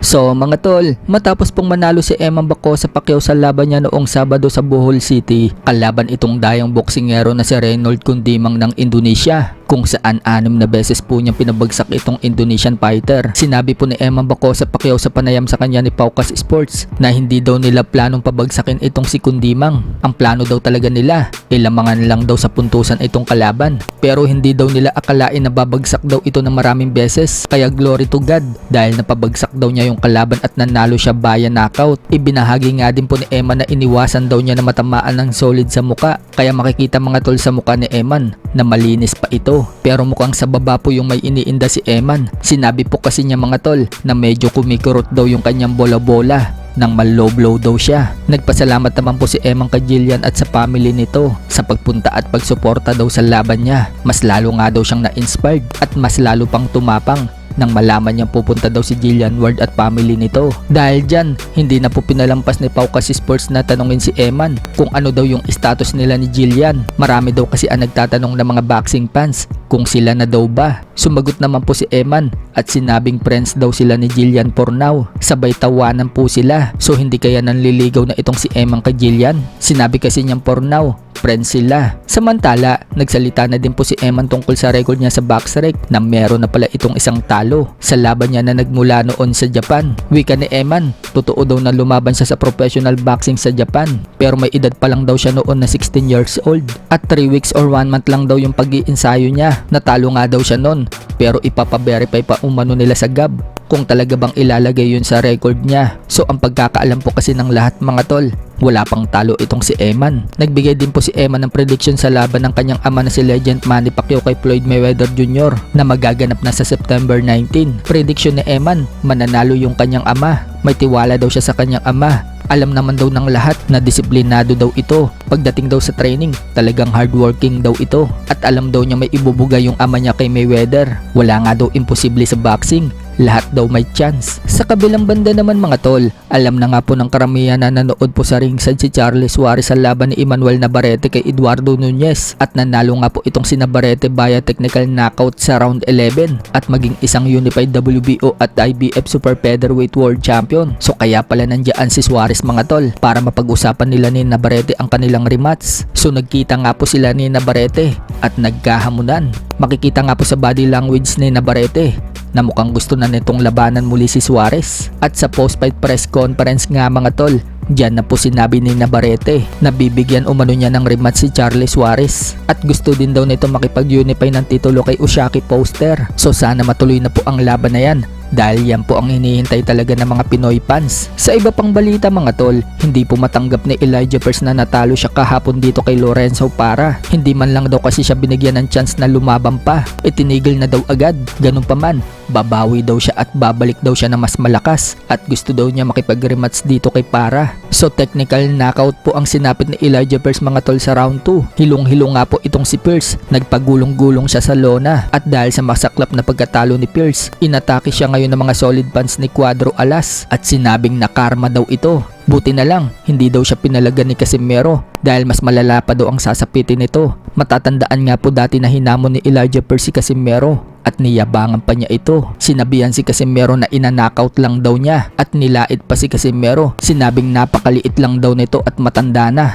So mga tol, matapos pong manalo si Eman Baco sa Pacquiao sa laban niya noong Sabado sa Bohol City, kalaban itong dayang boksingero na si Reynold Kundimang ng Indonesia, kung saan 6 na beses po niyang pinabagsak itong Indonesian fighter. Sinabi po ni Eman Baco sa Pacquiao sa panayam sa kanya ni Paukas Sports na hindi daw nila planong pabagsakin itong si Kundimang. Ang plano daw talaga nila, ilamangan lang daw sa puntusan itong kalaban. Pero hindi daw nila akalain na babagsak daw ito ng maraming beses. Kaya glory to God dahil napabagsak daw niya yung kalaban at nanalo siya via knockout. Ibinahagi nga din po ni Eman na iniwasan daw niya na matamaan ng solid sa muka. Kaya makikita mga tol sa muka ni Eman na malinis pa ito. Pero mukhang sa baba po yung may iniinda si Eman. Sinabi po kasi niya mga tol na medyo kumikurot daw yung kanyang bola-bola nang mal-low blow daw siya. Nagpasalamat naman po si Eman kay Jillian at sa family nito sa pagpunta at pagsuporta daw sa laban niya. Mas lalo nga daw siyang na-inspired at mas lalo pang tumapang nang malaman niyang pupunta daw si Jillian Ward at family nito. Dahil dyan, hindi na po pinalampas ni Paukas Sports na tanungin si Eman kung ano daw yung status nila ni Jillian. Marami daw kasi ang nagtatanong ng mga boxing fans kung sila na daw ba. Sumagot naman po si Eman at sinabing friends daw sila ni Jillian for now. Sabay tawanan po sila. So hindi kaya nanliligaw na itong si Eman kay Jillian? Sinabi kasi niyang for now, friends sila. Samantala, nagsalita na din po si Eman tungkol sa record niya sa boxrec na meron na pala itong isang talo sa laban niya na nagmula noon sa Japan. Wika ni Eman, totoo daw na lumaban siya sa professional boxing sa Japan pero may edad pa lang daw siya noon na 16 years old at 3 weeks or 1 month lang daw yung pag-iinsayo niya. Natalo nga daw siya noon pero ipapaverify pa umano nila sa GAB kung talaga bang ilalagay yun sa record niya. So ang pagkakaalam po kasi ng lahat mga tol, wala pang talo itong si Eman. Nagbigay din po si Eman ng prediction sa laban ng kanyang ama na si Legend Manny Pacquiao kay Floyd Mayweather Jr. na magaganap na sa September 19. Prediction ni Eman, mananalo yung kanyang ama. May tiwala daw siya sa kanyang ama. Alam naman daw ng lahat na disiplinado daw ito. Pagdating daw sa training, talagang hardworking daw ito. At alam daw niya may ibubuga yung ama niya kay Mayweather. Wala nga daw imposible sa boxing. Lahat daw may chance. Sa kabilang banda naman mga tol, alam na nga po ng karamihan na nanood po sa ringside si Charles Suarez sa laban ni Emmanuel Navarrete kay Eduardo Nunez at nanalo nga po itong si Navarrete via technical knockout sa round 11 at maging isang unified WBO at IBF Super Featherweight World Champion. So kaya pala nandiyan si Suarez mga tol para mapag-usapan nila ni Navarrete ang kanilang rematch. So nagkita nga po sila ni Navarrete at nagkahamunan. Makikita nga po sa body language ni Navarrete na mukhang gusto na nitong labanan muli si Suarez. At sa post-fight press conference nga mga tol, diyan na po sinabi ni Navarrete na bibigyan umano niya ng rematch si Charles Suarez at gusto din daw nito makipag-unify ng titulo kay Usyaki Foster. So sana matuloy na po ang laban na yan dahil yan po ang hinihintay talaga ng mga Pinoy fans. Sa iba pang balita mga tol, hindi po matanggap ni Elijah Pearce na natalo siya kahapon dito kay Lorenzo Para. Hindi man lang daw kasi siya binigyan ng chance na lumaban pa. Itinigil na daw agad. Ganun pa man, babawi daw siya at babalik daw siya na mas malakas at gusto daw niya makipag-rematch dito kay Para. So technical knockout po ang sinapit ni Elijah Pearce mga tol sa round 2. Hilong-hilong nga po itong si Pearce. Nagpagulong-gulong siya sa lona at dahil sa masaklap na pagkatalo ni Pearce, inatake siya ngayon ng mga solid fans ni Cuadro Alas at sinabing na karma daw ito. Buti na lang, hindi daw siya pinalagan ni Casimero dahil mas malala pa daw ang sasapitin nito. Matatandaan nga po dati na hinamon ni Elijah Pearce si Casimero at niyabangan pa niya ito. Sinabihan si Casimero na ina-knockout lang daw niya at nilait pa si Casimero. Sinabing napakaliit lang daw nito at matanda na.